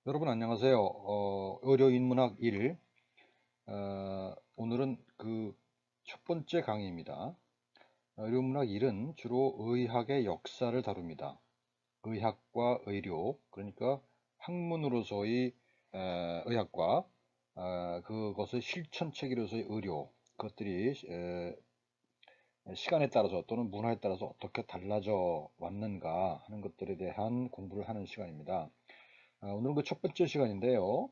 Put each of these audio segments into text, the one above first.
여러분 안녕하세요. 의료인문학 1. 오늘은 그 첫 번째 강의입니다. 의료인문학 1은 주로 의학의 역사를 다룹니다. 의학과 의료, 그러니까 학문으로서의 의학과 그것의 실천체계로서의 의료, 그것들이 시간에 따라서 또는 문화에 따라서 어떻게 달라져 왔는가 하는 것들에 대한 공부를 하는 시간입니다. 오늘은 그 첫 번째 시간인데요.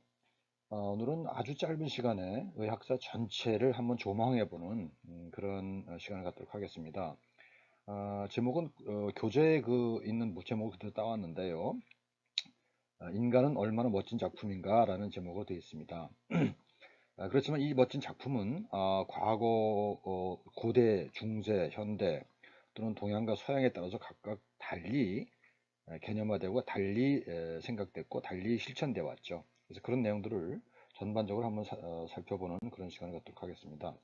오늘은 아주 짧은 시간에 의학사 전체를 한번 조망해보는 그런 시간을 갖도록 하겠습니다. 제목은 교재에 있는 제목을 그대로 따왔는데요. 인간은 얼마나 멋진 작품인가 라는 제목으로 되어 있습니다. 그렇지만 이 멋진 작품은 과거, 고대, 중세, 현대 또는 동양과 서양에 따라서 각각 달리 개념화되고 달리 생각됐고 달리 실천되어 왔죠. 그래서 그런 내용들을 전반적으로 한번 살펴보는 그런 시간을 갖도록 하겠습니다.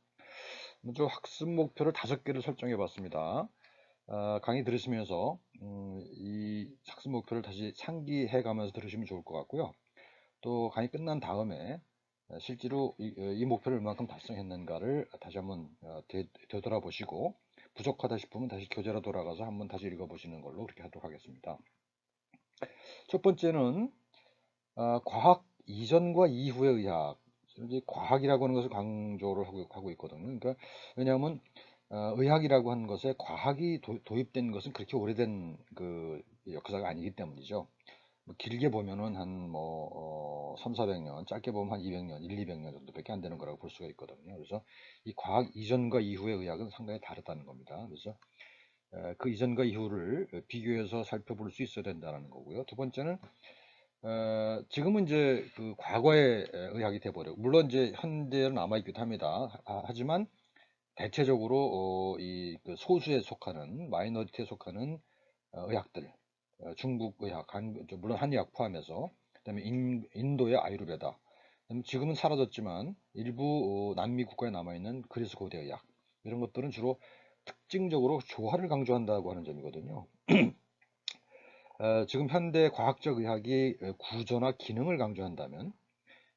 먼저 학습 목표를 5개를 설정해 봤습니다. 강의 들으시면서 이 학습 목표를 다시 상기해 가면서 들으시면 좋을 것 같고요. 또 강의 끝난 다음에 실제로 이 목표를 얼만큼 달성했는가를 다시 한번 되돌아보시고 부족하다 싶으면 다시 교재로 돌아가서 한번 다시 읽어보시는 걸로 그렇게 하도록 하겠습니다. 첫 번째는 과학 이전과 이후의 의학. 이제 과학이라고 하는 것을 강조를 하고 있거든요. 그러니까 왜냐하면 의학이라고 하는 것에 과학이 도입된 것은 그렇게 오래된 그 역사가 아니기 때문이죠. 뭐 길게 보면은 한 3, 400년, 짧게 보면 한 200년, 1, 200년 정도밖에 안 되는 거라고 볼 수가 있거든요. 그래서 이 과학 이전과 이후의 의학은 상당히 다르다는 겁니다. 그래서 그 이전과 이후를 비교해서 살펴볼 수 있어야 된다는 거고요. 두 번째는 지금은 이제 그 과거의 의학이 돼버려. 물론 이제 현대는 남아있기도 합니다. 하지만 대체적으로 이그 소수에 속하는 마이너리티에 속하는 의학들, 중국 의학, 물론 한의학 포함해서, 그다음에 인도의 아유르베다, 그다음에 지금은 사라졌지만 일부 남미 국가에 남아있는 그리스 고대 의학, 이런 것들은 주로 특징적으로 조화를 강조한다고 하는 점이거든요. 지금 현대 과학적 의학이 구조나 기능을 강조한다면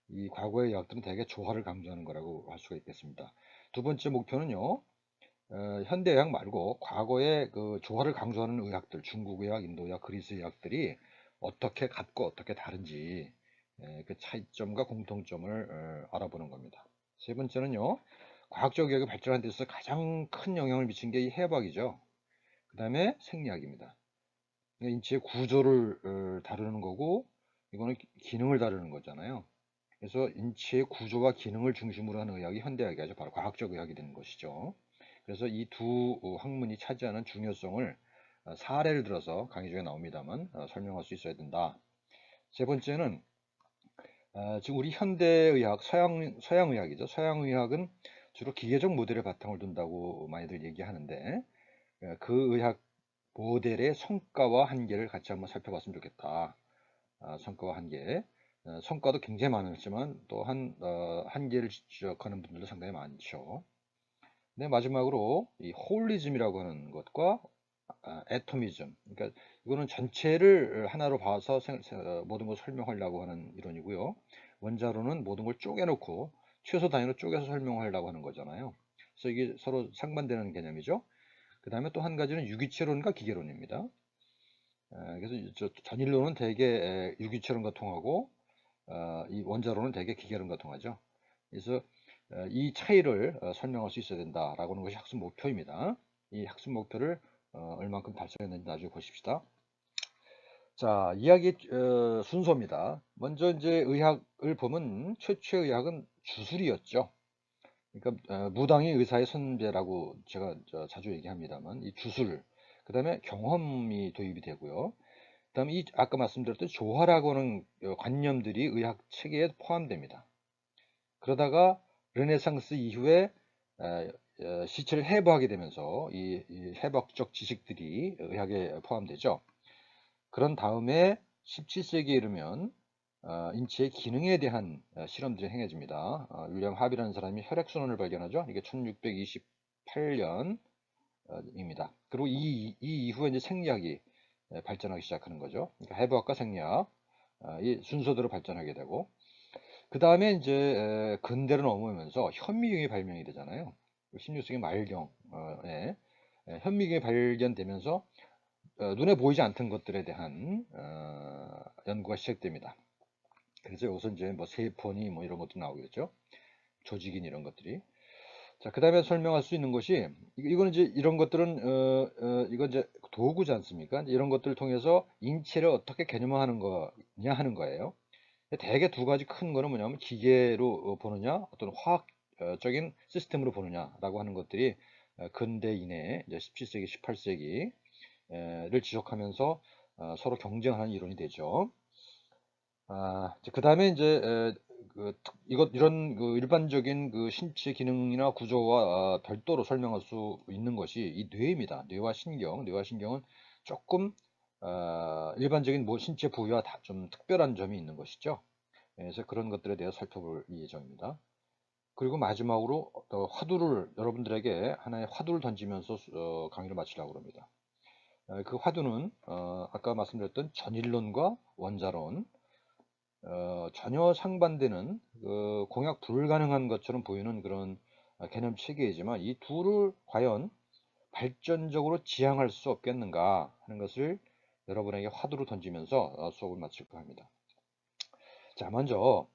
이 과거의 의학들은 대개 조화를 강조하는 거라고 할 수가 있겠습니다. 두 번째 목표는요, 현대 의학 말고 과거의 그 조화를 강조하는 의학들, 중국 의학, 인도 의학, 그리스 의학들이 어떻게 같고 어떻게 다른지 그 차이점과 공통점을 알아보는 겁니다. 세 번째는요, 과학적 의학이 발전한 데 있어서 가장 큰 영향을 미친 게 이 해부학이죠. 그 다음에 생리학입니다. 인체의 구조를 다루는 거고, 이거는 기능을 다루는 거잖아요. 그래서 인체의 구조와 기능을 중심으로 하는 의학이 현대의학이죠. 바로 과학적 의학이 되는 것이죠. 그래서 이 두 학문이 차지하는 중요성을 사례를 들어서 강의 중에 나옵니다만 설명할 수 있어야 된다. 세 번째는 지금 우리 현대의학, 서양의학이죠. 서양의학은 주로 기계적 모델을 바탕을 둔다고 많이들 얘기하는데 그 의학 모델의 성과와 한계를 같이 한번 살펴봤으면 좋겠다. 성과와 한계. 성과도 굉장히 많았지만 또한 한계를 지적하는 분들도 상당히 많죠. 네, 마지막으로 이 홀리즘이라고 하는 것과 애토미즘. 그러니까 이거는 전체를 하나로 봐서 모든 걸 설명하려고 하는 이론이고요. 원자로는 모든 걸 쪼개놓고 최소 단위로 쪼개서 설명하려고 하는 거잖아요. 그래서 이게 서로 상반되는 개념이죠. 그 다음에 또 한 가지는 유기체론과 기계론입니다. 그래서 전일론은 대개 유기체론과 통하고 이 원자로는 대개 기계론과 통하죠. 그래서 이 차이를 설명할 수 있어야 된다라고 하는 것이 학습 목표입니다. 이 학습 목표를 얼만큼 달성했는지 나중에 보십시다. 자, 이야기 순서입니다. 먼저 이제 의학을 보면 최초의 의학은 주술이었죠. 그러니까 무당이 의사의 선배라고 제가 자주 얘기합니다만 이 주술, 그 다음에 경험이 도입이 되고요. 그 다음에 이 아까 말씀드렸던 조화라고 하는 관념들이 의학 체계에 포함됩니다. 그러다가 르네상스 이후에 시체를 해부하게 되면서 이 해부학적 지식들이 의학에 포함되죠. 그런 다음에 17세기에 이르면 인체의 기능에 대한 실험들이 행해집니다. 윌리엄 합이라는 사람이 혈액순환을 발견하죠. 이게 1628년입니다. 그리고 이 이후에 이제 생리학이 발전하기 시작하는 거죠. 그러니까 해부학과 생리학, 이 순서대로 발전하게 되고, 그 다음에 이제 근대로 넘어오면서 현미경이 발명이 되잖아요. 16세기 말경에 현미경이 발견되면서 눈에 보이지 않던 것들에 대한 연구가 시작됩니다. 그래서 여기서 이제 뭐 세포니 뭐 이런 것도 나오겠죠. 조직인 이런 것들이. 자, 그 다음에 설명할 수 있는 것이, 이거는 이제 이런 것들은, 이건 이제 도구지 않습니까? 이런 것들을 통해서 인체를 어떻게 개념화하는 거냐 하는 거예요. 대개 두 가지 큰 거는 뭐냐면 기계로 보느냐, 어떤 화학적인 시스템으로 보느냐라고 하는 것들이 근대 이내에 이제 17세기, 18세기를 지적하면서 서로 경쟁하는 이론이 되죠. 그 다음에 이제 이런 그 일반적인 그 신체 기능이나 구조와 별도로 설명할 수 있는 것이 이 뇌입니다. 뇌와 신경, 뇌와 신경은 조금 일반적인 뭐 신체 부위와 좀 특별한 점이 있는 것이죠. 그래서 그런 것들에 대해 살펴볼 예정입니다. 그리고 마지막으로 화두를 여러분들에게 하나의 화두를 던지면서 강의를 마치려고 합니다. 그 화두는 아까 말씀드렸던 전일론과 원자론, 전혀 상반되는 공약 불가능한 것처럼 보이는 그런 개념 체계이지만 이 둘을 과연 발전적으로 지향할 수 없겠는가 하는 것을 여러분에게 화두로 던지면서 수업을 마칠까 합니다. 자, 먼저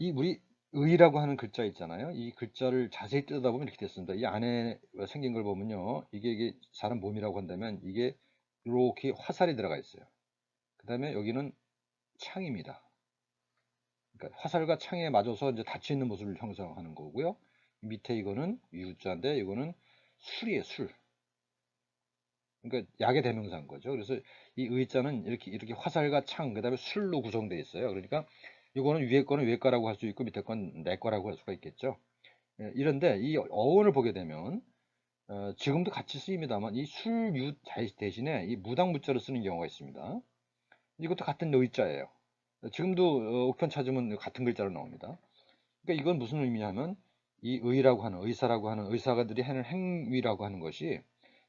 이 우리 의라고 하는 글자 있잖아요. 이 글자를 자세히 뜯어보면 이렇게 됐습니다. 이 안에 생긴 걸 보면요, 이게 사람 몸이라고 한다면 이게 이렇게 화살이 들어가 있어요. 그 다음에 여기는 창입니다. 그러니까 화살과 창에 맞아서 이제 닫혀 있는 모습을 형성하는 거고요. 밑에 이거는 U자인데 이거는 술이에요, 술. 그러니까 약의 대명사인 거죠. 그래서 이 의자는 이렇게 화살과 창, 그다음에 술로 구성되어 있어요. 그러니까 이거는 위에 거는 위에 거라고 할 수 있고 밑에 건 내 거라고 할 수가 있겠죠. 이런데 이 어원을 보게 되면 지금도 같이 쓰입니다만 이 술유 대신에 이 무당무자를 쓰는 경우가 있습니다. 이것도 같은 의자예요. 지금도 우편 찾으면 같은 글자로 나옵니다. 그러니까 이건 무슨 의미냐면 이 의라고 하는 의사라고 하는 의사가들이 하는 행위라고 하는 것이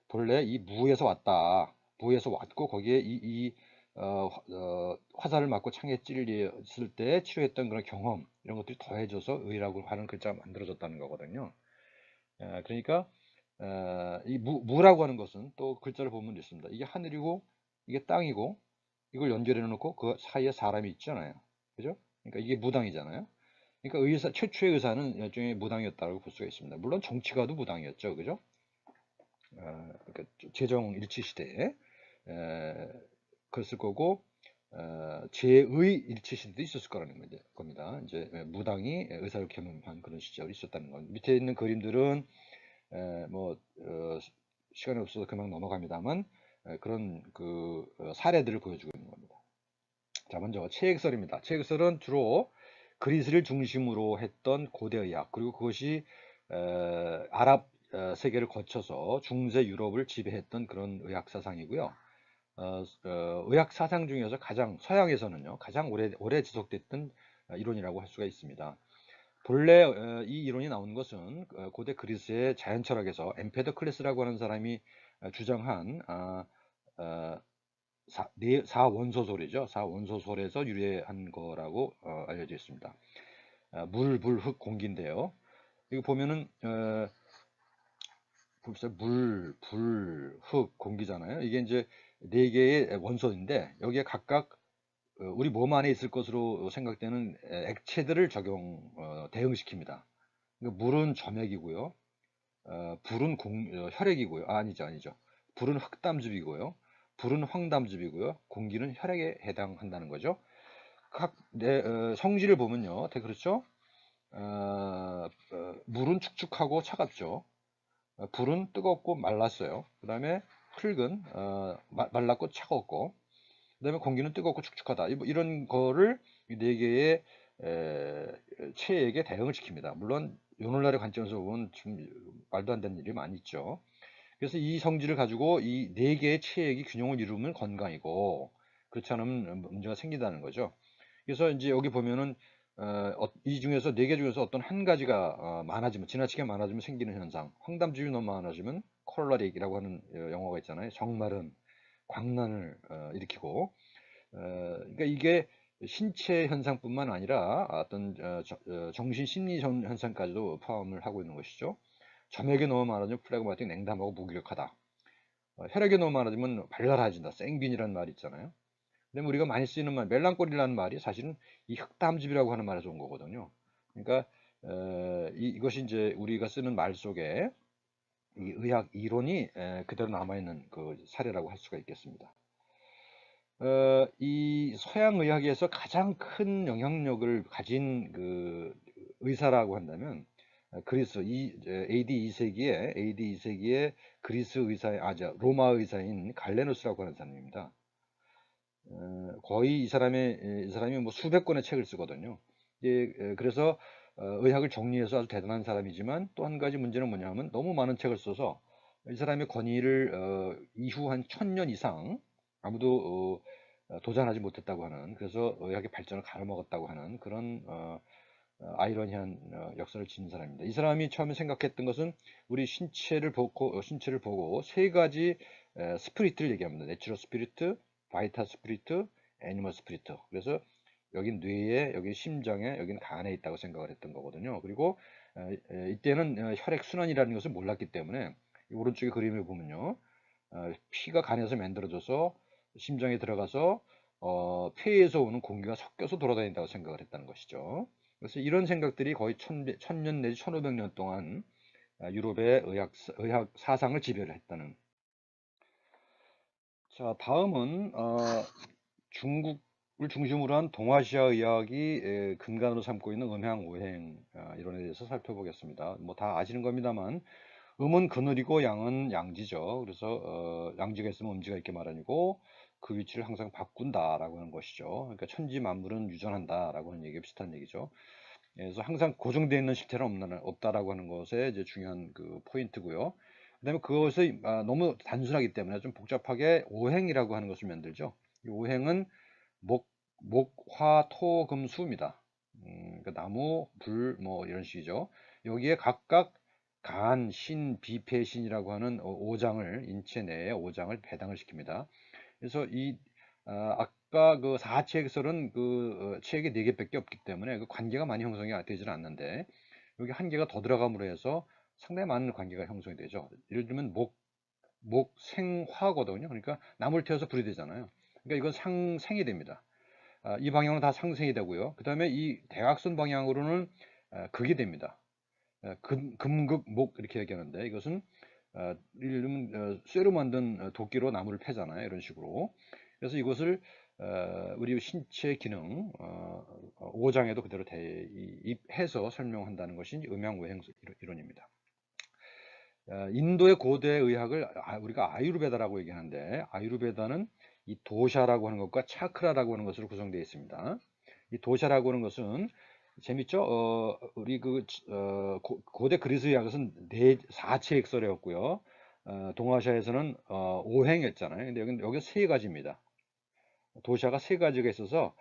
본래 이 무에서 왔다. 무에서 왔고 거기에 화살을 맞고 창에 찔렸을 때 치료했던 그런 경험 이런 것들이 더해져서 의라고 하는 글자가 만들어졌다는 거거든요. 그러니까 이 무라고 하는 것은 또 글자를 보면 있습니다. 이게 하늘이고 이게 땅이고 이걸 연결해 놓고 그 사이에 사람이 있잖아요. 그죠? 그러니까 이게 무당이잖아요. 그러니까 최초의 의사는 일종의 무당이었다고 볼 수가 있습니다. 물론 정치가도 무당이었죠. 그죠? 그러니까 제정 일치 시대에 그랬을 거고 제의 일치 시대도 있었을 거라는 겁니다. 이제 무당이 의사를 겸임한 그런 시절이 있었다는 건. 밑에 있는 그림들은 뭐 시간이 없어서 금방 넘어갑니다만 그런 그 사례들을 보여주고 있는 겁니다. 자, 먼저 체액설입니다. 체액설은 주로 그리스를 중심으로 했던 고대 의학, 그리고 그것이 아랍 세계를 거쳐서 중세 유럽을 지배했던 그런 의학 사상이고요. 의학 사상 중에서 가장 서양에서는요 가장 오래 지속됐던 이론이라고 할 수가 있습니다. 본래 이 이론이 나온 것은 고대 그리스의 자연 철학에서 엠페도클레스라고 하는 사람이 주장한 사원소설이죠. 사원소설에서 유래한 거라고 알려져 있습니다. 물, 불, 흙, 공기인데요. 이거 보면은 봅시다. 물, 불, 흙, 공기잖아요. 이게 이제 네 개의 원소인데 여기에 각각 우리 몸 안에 있을 것으로 생각되는 액체들을 대응시킵니다. 그러니까 물은 점액이고요. 불은 혈액이고요. 아니죠. 불은 흙담즙이고요. 불은 황담즙이고요. 공기는 혈액에 해당한다는 거죠. 성질을 보면요. 그렇죠? 물은 축축하고 차갑죠. 불은 뜨겁고 말랐어요. 그 다음에 흙은 말랐고 차가웠고, 그 다음에 공기는 뜨겁고 축축하다. 이런 거를 이 네 개의 체액에 대응을 시킵니다. 물론 오늘날의 관점에서 보면 좀 말도 안 되는 일이 많이 있죠. 그래서 이 성질을 가지고 이 네 개의 체액이 균형을 이루면 건강이고 그렇지 않으면 문제가 생긴다는 거죠. 그래서 이제 여기 보면은 이 중에서 네 개 중에서 어떤 한 가지가 지나치게 많아지면 생기는 현상. 황담즙이 너무 많아지면 콜라릭이라고 하는 영어가 있잖아요. 정말은 광란을 일으키고 그러니까 그러니까 이게 신체 현상뿐만 아니라 어떤 정신 심리 현상까지도 포함을 하고 있는 것이죠. 점액이 너무 많아지면 플레그마틱, 냉담하고 무기력하다. 혈액이 너무 많아지면 발랄해진다. 생균이라는 말이 있잖아요. 근데 우리가 많이 쓰이는 말, 멜랑콜리라는 말이 사실은 이 흑담즙이라고 하는 말에서 온 거거든요. 그러니까 이것이 이제 우리가 쓰는 말 속에 이 의학 이론이 그대로 남아있는 그 사례라고 할 수가 있겠습니다. 이 서양 의학에서 가장 큰 영향력을 가진 그 의사라고 한다면 그리스 AD 2세기에 그리스 로마 의사인 갈레누스라고 하는 사람입니다. 거의 이 사람이 뭐 수백 권의 책을 쓰거든요. 그래서 의학을 정리해서 아주 대단한 사람이지만 또 한 가지 문제는 뭐냐면 너무 많은 책을 써서 이 사람의 권위를 이후 한 1000년 이상 아무도 도전하지 못했다고 하는, 그래서 의학의 발전을 갈아먹었다고 하는 그런 아이러니한 역사를 지닌 사람입니다. 이 사람이 처음에 생각했던 것은 우리 신체를 보고 세 가지 스피릿을 얘기합니다. 내추럴 스피릿, 바이탈 스피릿, 애니멀 스피릿. 그래서 여긴 뇌에, 여기 심장에, 여긴 간에 있다고 생각을 했던 거거든요. 그리고 이때는 혈액 순환이라는 것을 몰랐기 때문에 이 오른쪽에 그림을 보면요, 피가 간에서 만들어져서 심장에 들어가서 폐에서 오는 공기가 섞여서 돌아다닌다고 생각을 했다는 것이죠. 그래서 이런 생각들이 거의 1000년 내지 1500년 동안 유럽의 의학 사상을 지배를 했다는. 자, 다음은 중국을 중심으로 한 동아시아 의학이 근간으로 삼고 있는 음양 오행 이론에 대해서 살펴보겠습니다. 뭐 다 아시는 겁니다만, 음은 그늘이고 양은 양지죠. 그래서 양지가 있으면 음지가 있게 마련이고 그 위치를 항상 바꾼다라고 하는 것이죠. 그러니까 천지 만물은 유전한다라고 하는 얘기가 비슷한 얘기죠. 그래서 항상 고정되어 있는 실체는 없다라고 하는 것에 이제 중요한 그 포인트고요. 그다음에 그것이 너무 단순하기 때문에 좀 복잡하게 오행이라고 하는 것을 만들죠. 이 오행은 목, 화, 토, 금, 수입니다. 그러니까 나무, 불, 뭐 이런 식이죠. 여기에 각각 간, 신, 비패, 신이라고 하는 오장을, 인체 내에 오장을 배당을 시킵니다. 그래서 아까 그 사체액설은 그 체액이 4개밖에 없기 때문에 그 관계가 많이 형성이 되지는 않는데, 여기 한 개가 더 들어감으로 해서 상당히 많은 관계가 형성이 되죠. 예를 들면 생화거든요. 그러니까 나무를 태워서 불이 되잖아요. 그러니까 이건 생이 됩니다. 이 방향은 다 상생이 되고요. 그 다음에 이 대각선 방향으로는 극이 됩니다. 금극 목 이렇게 얘기하는데, 이것은 예를 들면 쇠로 만든 도끼로 나무를 패잖아요. 이런 식으로. 그래서 이것을 우리 신체 기능 5장에도 그대로 대입해서 설명한다는 것이 음양오행 이론입니다. 인도의 고대 의학을 우리가 아유르베다라고 얘기하는데, 아유르베다는 이 도샤라고 하는 것과 차크라라고 하는 것으로 구성되어 있습니다. 이 도샤라고 하는 것은 재밌죠? 우리 고대 그리스 의학은 사체액설이었고요. 동아시아에서는 오행이었잖아요. 근데 여기 세 가지입니다. 도샤가 세 가지가 있어서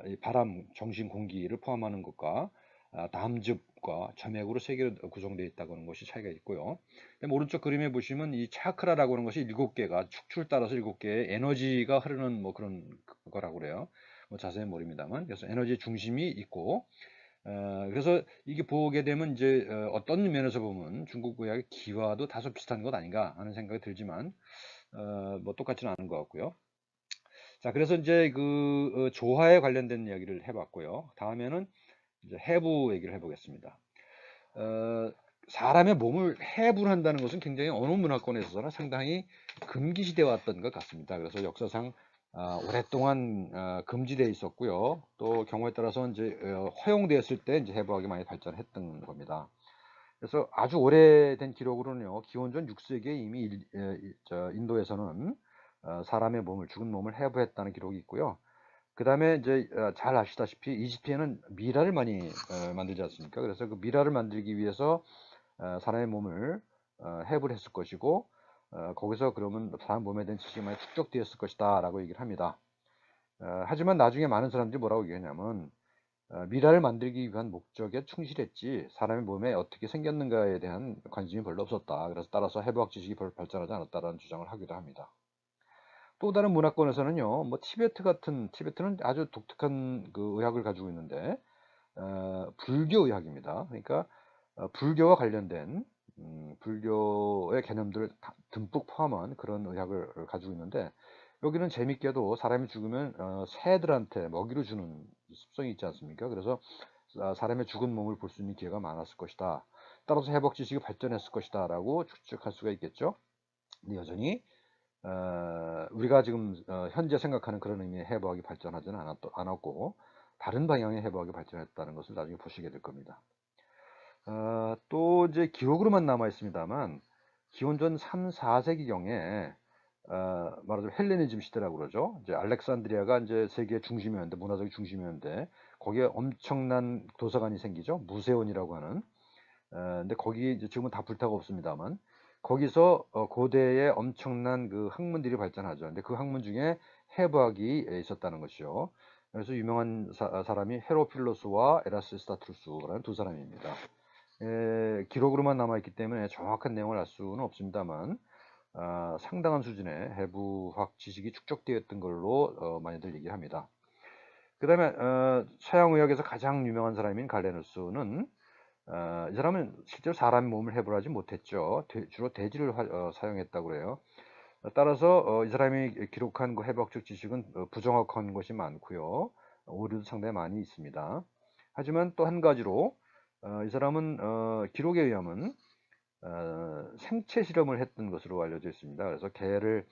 이 바람, 정신, 공기를 포함하는 것과 담즙과 점액으로 세 개로 구성되어 있다고 하는 것이 차이가 있고요. 그다음에 오른쪽 그림에 보시면 이 차크라라고 하는 것이 7개가 축출 따라서 7개의 에너지가 흐르는 뭐 그런 거라고 그래요. 뭐 자세히 모릅니다만, 그래서 에너지 중심이 있고, 그래서 이게 보게 되면 이제 어떤 면에서 보면 중국 의학의 기와도 다소 비슷한 것 아닌가 하는 생각이 들지만 뭐 똑같지는 않은 것 같고요. 자, 그래서 이제 조화에 관련된 이야기를 해봤고요. 다음에는 이제 해부 얘기를 해보겠습니다. 어, 사람의 몸을 해부를 한다는 것은 굉장히 어느 문화권에 있어서나 상당히 금기시되어 왔던 것 같습니다. 그래서 역사상 오랫동안 금지되어 있었고요. 또 경우에 따라서 이제 허용되었을 때 이제 해부학이 많이 발전했던 겁니다. 그래서 아주 오래된 기록으로는요, 기원전 6세기에 이미 인도에서는 사람의 몸을, 죽은 몸을 해부했다는 기록이 있고요. 그 다음에 이제 잘 아시다시피 이집트에는 미라를 많이 만들지 않습니까? 그래서 그 미라를 만들기 위해서 사람의 몸을 해부를 했을 것이고, 거기서 그러면 사람 몸에 대한 지식이 많이 축적되었을 것이다 라고 얘기를 합니다. 하지만 나중에 많은 사람들이 뭐라고 얘기하냐면 미라를 만들기 위한 목적에 충실했지 사람의 몸에 어떻게 생겼는가에 대한 관심이 별로 없었다. 그래서 따라서 해부학 지식이 별로 발전하지 않았다라는 주장을 하기도 합니다. 또 다른 문화권에서는요, 뭐 티베트는 아주 독특한 그 의학을 가지고 있는데, 불교 의학입니다. 그러니까 불교와 관련된 불교의 개념들을 듬뿍 포함한 그런 의학을 가지고 있는데, 여기는 재밌게도 사람이 죽으면 새들한테 먹이로 주는 습성이 있지 않습니까? 그래서 사람의 죽은 몸을 볼 수 있는 기회가 많았을 것이다. 따라서 회복 지식이 발전했을 것이다 라고 추측할 수가 있겠죠. 근데 여전히 우리가 지금 현재 생각하는 그런 의미의 해부학이 발전하지는 않았고, 다른 방향의 해부학이 발전했다는 것을 나중에 보시게 될 겁니다. 또 이제 기록으로만 남아 있습니다만, 기원전 3, 4세기경에 말하자면 헬레니즘 시대라고 그러죠. 이제 알렉산드리아가 이제 세계의 중심이었는데, 문화적인 중심이었는데, 거기에 엄청난 도서관이 생기죠. 무세온이라고 하는. 근데 거기 이제 지금은 다 불타고 없습니다만, 거기서 고대의 엄청난 그 학문들이 발전하죠. 근데 그 학문 중에 해부학이 있었다는 것이요. 그래서 유명한 사람이 헤로필로스와 에라스스타투스라는 두 사람입니다. 기록으로만 남아있기 때문에 정확한 내용을 알 수는 없습니다만, 상당한 수준의 해부학 지식이 축적되었던 걸로 많이들 얘기합니다. 그 다음에 서양의학에서 가장 유명한 사람인 갈레누스는 이 사람은 실제로 사람 몸을 해부하지 못했죠. 주로 돼지를 사용했다고 그래요. 따라서 이 사람이 기록한 그 해부학적 지식은 부정확한 것이 많고요. 오류도 상당히 많이 있습니다. 하지만 또 한 가지로 이 사람은 기록에 의하면 생체 실험을 했던 것으로 알려져 있습니다. 그래서 개를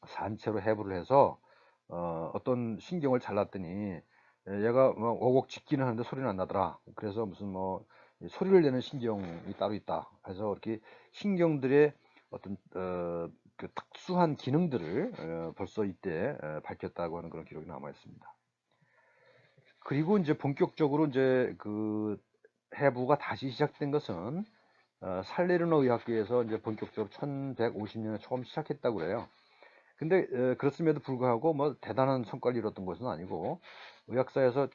산채로 해부를 해서 어떤 신경을 잘랐더니 얘가 뭐 오곡 짖기는 하는데 소리는 안 나더라. 그래서 무슨 뭐 소리를 내는 신경이 따로 있다. 그래서 이렇게 신경들의 어떤 그 특수한 기능들을 벌써 이때 밝혔다고 하는 그런 기록이 남아 있습니다. 그리고 이제 본격적으로 이제 그 해부가 다시 시작된 것은 살레르노 의학계에서 이제 본격적으로 1150년에 처음 시작했다고 그래요. 근데 그렇음에도 불구하고 뭐 대단한 성과를 이뤘던 것은 아니고, 의학사에서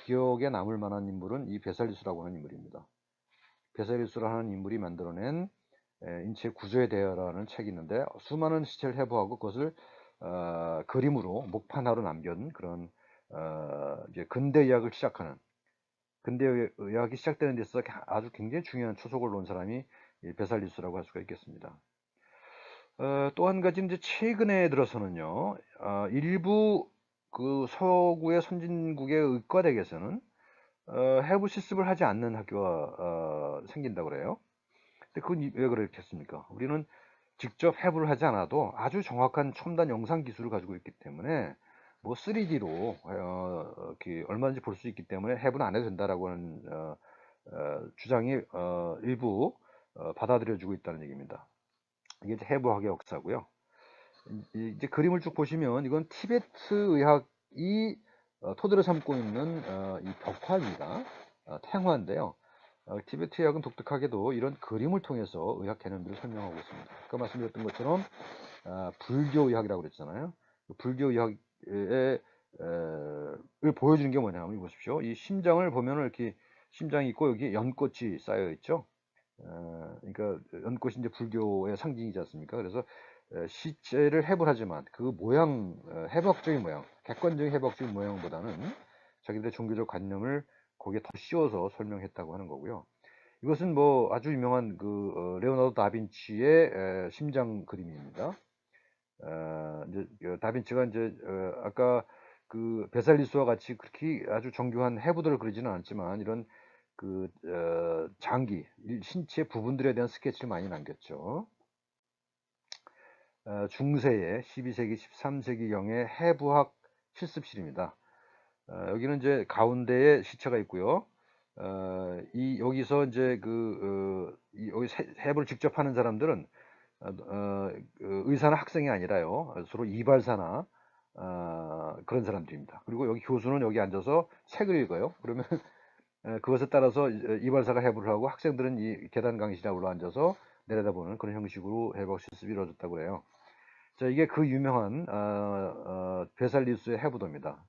기억에 남을 만한 인물은 이 베살리수라고 하는 인물입니다. 베살리수라는 인물이 만들어낸 인체 구조에 대하여라는 책이 있는데, 수많은 시체를 해부하고 그것을 그림으로 목판화로 남긴 그런 이제 근대 의학이 시작되는 데 있어서 아주 굉장히 중요한 초석을 놓은 사람이 이 베살리수라고 할 수가 있겠습니다. 또 한 가지 이제 최근에 들어서는요, 일부 그 서구의 선진국의 의과대학에서는 해부 실습을 하지 않는 학교가 생긴다고 그래요. 근데 그건 왜 그렇겠습니까? 우리는 직접 해부를 하지 않아도 아주 정확한 첨단 영상 기술을 가지고 있기 때문에, 뭐 3D로 이렇게 얼마든지 볼 수 있기 때문에 해부는 안 해도 된다라고 하는 주장이 일부 받아들여지고 있다는 얘기입니다. 이게 이제 해부학의 역사고요. 이제 그림을 쭉 보시면 이건 티베트 의학이 토대로 삼고 있는 이 벽화입니다. 탱화인데요. 티베트 의학은 독특하게도 이런 그림을 통해서 의학 개념들을 설명하고 있습니다. 아까 말씀드렸던 것처럼 불교 의학이라고 그랬잖아요. 불교 의학의 을 보여주는 게 뭐냐면, 보십시오. 이 심장을 보면 이렇게 심장이 있고 여기 연꽃이 쌓여 있죠. 그러니까 연꽃이 이제 불교의 상징이지 않습니까? 그래서 시체를 해부하지만 그 모양, 해부학적인 모양, 객관적인 해부학적인 모양보다는 자기들의 종교적 관념을 거기에 더 씌워서 설명했다고 하는 거고요. 이것은 뭐 아주 유명한 그 레오나르도 다빈치의 심장 그림입니다. 이제 다빈치가 이제 아까 그 베살리스와 같이 그렇게 아주 정교한 해부들을 그리지는 않았지만, 이런 그 장기, 신체 부분들에 대한 스케치를 많이 남겼죠. 중세의 12세기, 13세기경의 해부학 실습실입니다. 여기는 이제 가운데에 시체가 있고요. 여기서 이제 여기 해부를 직접 하는 사람들은 의사나 학생이 아니라요, 서로 이발사나 그런 사람들입니다. 그리고 여기 교수는 여기 앉아서 책을 읽어요. 그러면 그것에 따라서 이발사가 해부를 하고, 학생들은 이 계단 강의실에 올라앉아서 내려다보는 그런 형식으로 해부학 실습이 이루어졌다고 해요. 자, 이게 그 유명한 베살리우스의 해부도입니다.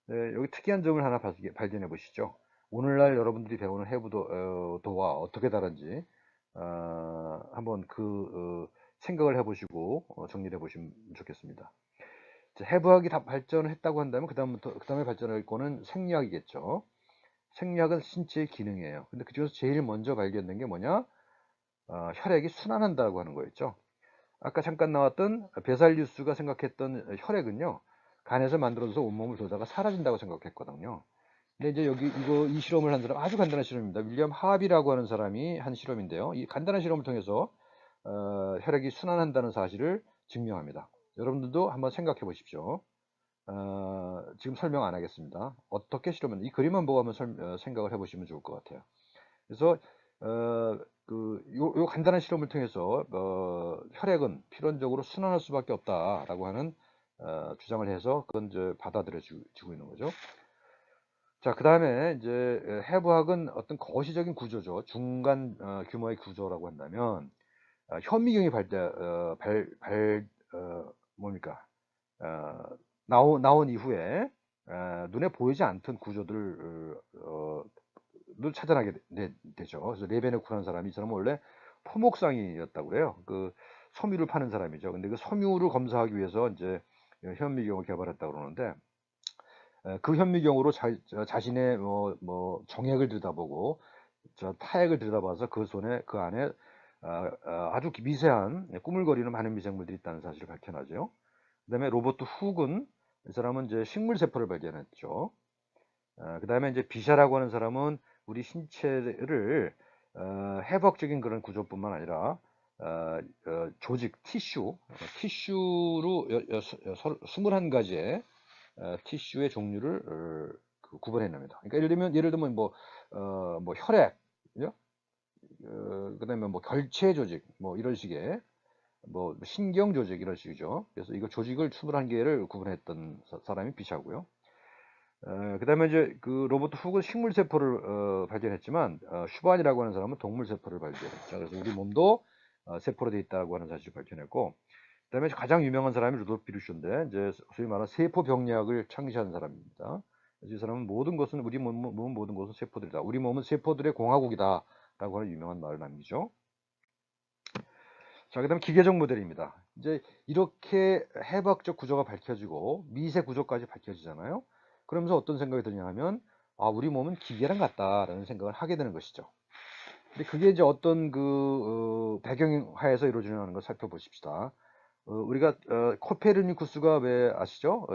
네, 여기 특이한 점을 하나 발견해 보시죠. 오늘날 여러분들이 배우는 해부도와 어떻게 다른지 한번 그 생각을 해보시고 정리를 해보시면 좋겠습니다. 해부학이 다 발전을 했다고 한다면 그 다음에 발전할 거는 생리학이겠죠. 생리학은 신체의 기능이에요. 근데 그중에서 제일 먼저 발견된 게 뭐냐? 혈액이 순환한다고 하는 거였죠. 아까 잠깐 나왔던 베살리우스가 생각했던 혈액은요, 간에서 만들어져서 온몸을 돌다가 사라진다고 생각했거든요. 근데 이제 이 실험을 한 사람, 아주 간단한 실험입니다. 윌리엄 하비라고 하는 사람이 한 실험인데요. 이 간단한 실험을 통해서 혈액이 순환한다는 사실을 증명합니다. 여러분들도 한번 생각해 보십시오. 지금 설명 안 하겠습니다. 어떻게 실험은, 이 그림만 보고 한번 생각을 해 보시면 좋을 것 같아요. 그래서 요 간단한 실험을 통해서 혈액은 필연적으로 순환할 수밖에 없다라고 하는 주장을 해서 그건 이제 받아들여지고 있는 거죠. 자, 그 다음에 이제 해부학은 어떤 거시적인 구조죠. 중간 규모의 구조라고 한다면 현미경이 뭡니까? 어, 나온 이후에 눈에 보이지 않던 구조들을 찾아나게 되죠. 그래서 레베네쿠라는 사람이, 이 사람은 원래 토목상인이었다고 그래요. 그 섬유를 파는 사람이죠. 근데 그 섬유를 검사하기 위해서 이제 현미경을 개발했다고 그러는데, 그 현미경으로 자신의 정액을 들여다보고 타액을 들여다봐서 그 안에 아주 미세한 꾸물거리는 많은 미생물들이 있다는 사실을 밝혀내죠. 그다음에 로버트 훅은, 이 사람은 이제 식물 세포를 발견했죠. 그다음에 이제 비샤라고 하는 사람은 우리 신체를 해부학적인 그런 구조뿐만 아니라 조직, 티슈로 21가지의 티슈의 종류를 구분해냅니다. 그러니까 예를 들면 뭐 혈액, 그죠? 그다음에 뭐 결체 조직, 뭐 이런 식의 뭐 신경 조직 이런 식이죠. 그래서 이거 조직을 21개를 구분했던 사람이 비샤고요. 그다음에 이제 그 로버트 훅은 식물 세포를 발견했지만 슈반이라고 하는 사람은 동물 세포를 발견했죠. 그래서 우리 몸도 세포로 되어 있다고 하는 사실을 밝혀냈고, 그다음에 가장 유명한 사람이 루돌프 비루쇼인데, 이제 소위 말하는 세포 병리학을 창시한 사람입니다. 그래서 이 사람은 우리 몸 모든 것은 세포들이다. 우리 몸은 세포들의 공화국이다라고 하는 유명한 말을 남기죠. 자, 그다음 기계적 모델입니다. 이제 이렇게 해부학적 구조가 밝혀지고 미세 구조까지 밝혀지잖아요. 그러면서 어떤 생각이 드냐 하면, 우리 몸은 기계랑 같다라는 생각을 하게 되는 것이죠. 근데 그게 이제 어떤 배경하에서 이루어지는 걸 살펴보십시다. 우리가 코페르니쿠스가 왜 아시죠?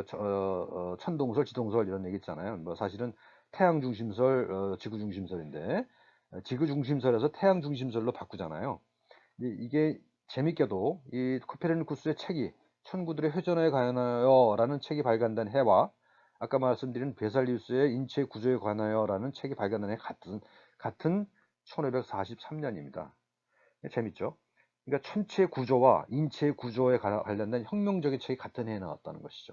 천동설, 지동설 이런 얘기 있잖아요. 뭐 사실은 태양 중심설, 지구 중심설인데 지구 중심설에서 태양 중심설로 바꾸잖아요. 이게 재밌게도 이 코페르니쿠스의 책이 천구들의 회전에 관하여라는 책이 발간된 해와 아까 말씀드린 베살리우스의 인체 구조에 관하여라는 책이 발간된 해 같은 1543년입니다. 재밌죠? 그러니까 천체 구조와 인체 구조에 관련된 혁명적인 책이 같은 해에 나왔다는 것이죠.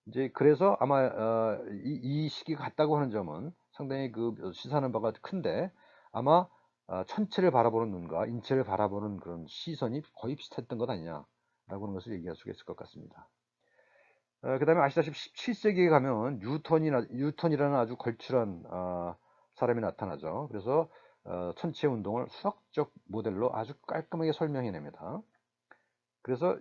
이제 그래서 아마 이 시기가 같다고 하는 점은 상당히 그 시사하는 바가 큰데, 아마 천체를 바라보는 눈과 인체를 바라보는 그런 시선이 거의 비슷했던 것 아니냐라고 하는 것을 얘기할 수가 있을 것 같습니다. 그 다음에 아시다시피 17세기에 가면 뉴턴이라는 아주 걸출한 사람이 나타나죠. 그래서 천체 운동을 수학적 모델로 아주 깔끔하게 설명해냅니다. 그래서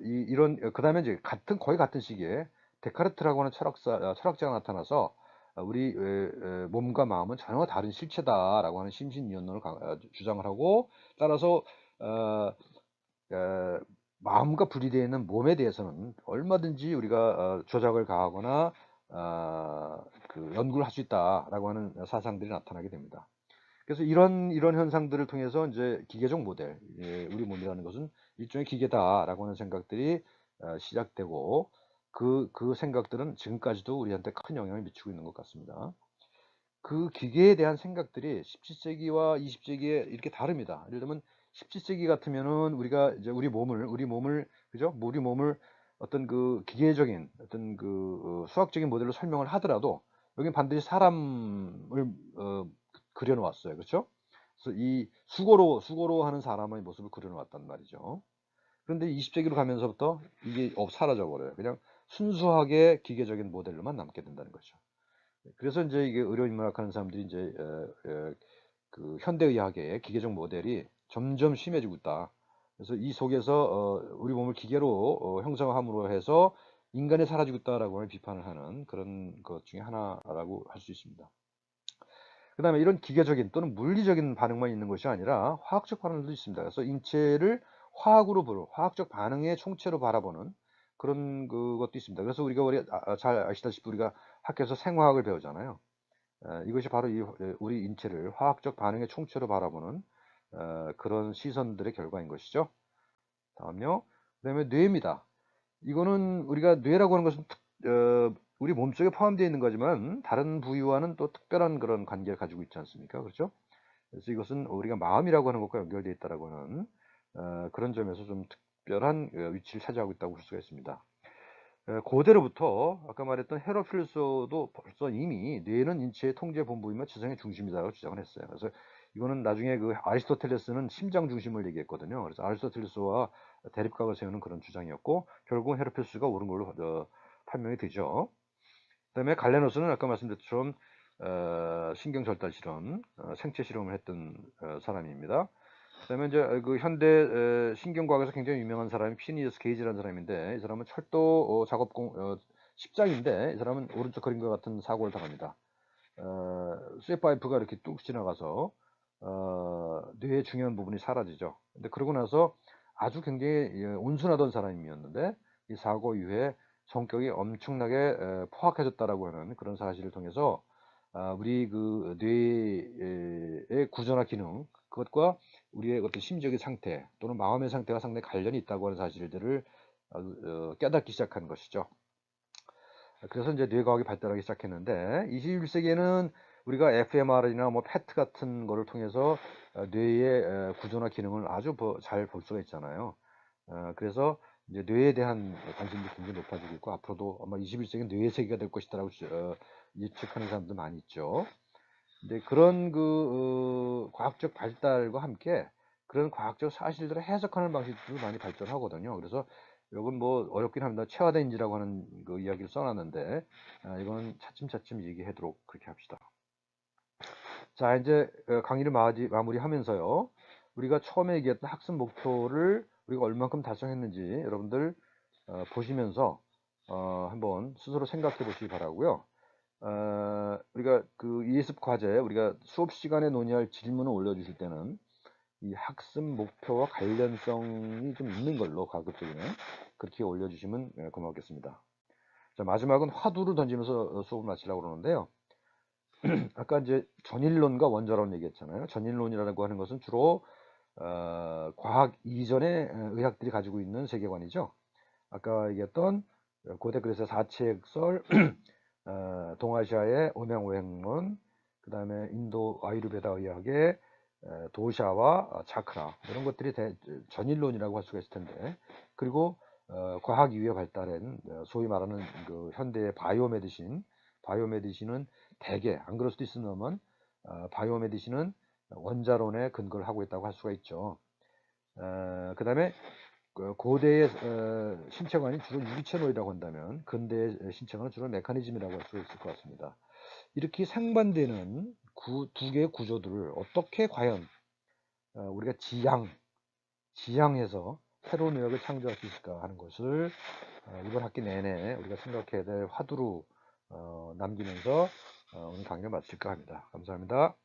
그 다음에 이제 거의 같은 시기에 데카르트라고 하는 철학자가 나타나서 우리 몸과 마음은 전혀 다른 실체다라고 하는 심신이원론을 주장을 하고, 따라서 마음과 분리되어 있는 몸에 대해서는 얼마든지 우리가 조작을 가하거나 연구를 할 수 있다라고 하는 사상들이 나타나게 됩니다. 그래서 이런 현상들을 통해서 이제 기계적 모델, 우리 몸이라는 것은 일종의 기계다라고 하는 생각들이 시작되고, 그 생각들은 지금까지도 우리한테 큰 영향을 미치고 있는 것 같습니다. 그 기계에 대한 생각들이 17세기와 20세기에 이렇게 다릅니다. 예를 들면 17세기 같으면은 우리가 이제 우리 몸을 그죠? 우리 몸을 어떤 그 기계적인 어떤 수학적인 모델로 설명을 하더라도 여기 반드시 사람을 그려놓았어요. 그렇죠? 그래서 이 수고로 하는 사람의 모습을 그려놓았단 말이죠. 그런데 20세기로 가면서부터 이게 사라져 버려요. 그냥 순수하게 기계적인 모델로만 남게 된다는 거죠. 그래서 이제 이게 의료인문학 하는 사람들이 이제 그 현대의학의 기계적 모델이 점점 심해지고 있다. 그래서 이 속에서 우리 몸을 기계로 형성함으로 해서 인간이 사라지고 있다라고 하는 비판을 하는 그런 것 중에 하나라고 할 수 있습니다. 그 다음에 이런 기계적인 또는 물리적인 반응만 있는 것이 아니라 화학적 반응도 있습니다. 그래서 인체를 화학으로 보는, 화학적 반응의 총체로 바라보는 그런 그것도 있습니다. 그래서 우리가 잘 아시다시피 우리가 학교에서 생화학을 배우잖아요. 이것이 바로 우리 인체를 화학적 반응의 총체로 바라보는 그런 시선들의 결과인 것이죠. 다음요. 그다음에 뇌입니다. 이거는 우리가 뇌라고 하는 것은 우리 몸속에 포함되어 있는 거지만 다른 부위와는 또 특별한 그런 관계를 가지고 있지 않습니까? 그렇죠? 그래서 이것은 우리가 마음이라고 하는 것과 연결되어 있다라고 하는 그런 점에서 좀 특별한 위치를 차지하고 있다고 볼 수가 있습니다. 고대로부터 아까 말했던 헤라필로스도 벌써 이미 뇌는 인체의 통제 본부이며 지성의 중심이다라고 주장을 했어요. 그래서 이거는 나중에 그 아리스토텔레스는 심장 중심을 얘기했거든요. 그래서 아리스토텔레스와 대립각을 세우는 그런 주장이었고 결국은 헤라필로스가 옳은 걸로 판명이 되죠. 그다음에 갈레노스는 아까 말씀드렸던 신경 절단 실험, 생체 실험을 했던 사람입니다. 그다음에 이제 그 현대 신경과학에서 굉장히 유명한 사람이 피니어스 게이지라는 사람인데 이 사람은 철도 작업공 십장인데 이 사람은 오른쪽 그림과 같은 사고를 당합니다. 쇠파이프가 이렇게 뚝 지나가서 뇌의 중요한 부분이 사라지죠. 근데 그러고 나서 아주 굉장히 온순하던 사람이었는데 이 사고 이후에 성격이 엄청나게 포악해졌다라고 하는 그런 사실을 통해서 우리 그 뇌의 구조나 기능 그것과 우리의 어떤 심적인 상태 또는 마음의 상태가 상당히 관련이 있다고 하는 사실들을 깨닫기 시작한 것이죠. 그래서 이제 뇌과학이 발달하기 시작했는데 21세기에는 우리가 fMRI나 뭐 PET 같은 거를 통해서 뇌의 구조나 기능을 아주 잘 볼 수가 있잖아요. 그래서 이제 뇌에 대한 관심도 굉장히 높아지고 있고 앞으로도 아마 21세기는 뇌의 세계가 될 것이다라고 예측하는 사람도 많이 있죠. 근데 그런 그 과학적 발달과 함께 그런 과학적 사실들을 해석하는 방식도 많이 발전하거든요. 그래서 이건 뭐 어렵긴 합니다. 체화된 인지라고 하는 그 이야기를 써놨는데 이거는 차츰차츰 얘기하도록 그렇게 합시다. 자, 이제 강의를 마무리하면서요. 우리가 처음에 얘기했던 학습 목표를 우리가 얼만큼 달성했는지 여러분들 보시면서 한번 스스로 생각해 보시기 바라고요. 우리가 그 예습 과제, 우리가 수업 시간에 논의할 질문을 올려주실 때는 이 학습 목표와 관련성이 좀 있는 걸로 가급적이면 그렇게 올려주시면 고맙겠습니다. 자, 마지막은 화두를 던지면서 수업을 마치려고 그러는데요. 아까 이제 전일론과 원자론 얘기했잖아요. 전일론이라고 하는 것은 주로 과학 이전의 의학들이 가지고 있는 세계관이죠. 아까 얘기했던 고대 그리스의 사치액설, 동아시아의 음양오행론, 그 다음에 인도 아유르베다 의학의 도샤와 차크라 이런 것들이 전일론이라고 할 수가 있을 텐데 그리고 과학 이후에 발달한 소위 말하는 그 현대의 바이오메디신은 대개 안 그럴 수도 있습니다만 바이오메디신은 원자론에 근거를 하고 있다고 할 수가 있죠. 그 다음에 고대의 신체관이 주로 유기체론이라고 한다면 근대의 신체관은 주로 메커니즘이라고 할 수 있을 것 같습니다. 이렇게 상반되는 두 개의 구조들을 어떻게 과연 우리가 지향해서 새로운 의학을 창조할 수 있을까 하는 것을 이번 학기 내내 우리가 생각해야 될 화두로 남기면서 오늘 강의를 마칠까 합니다. 감사합니다.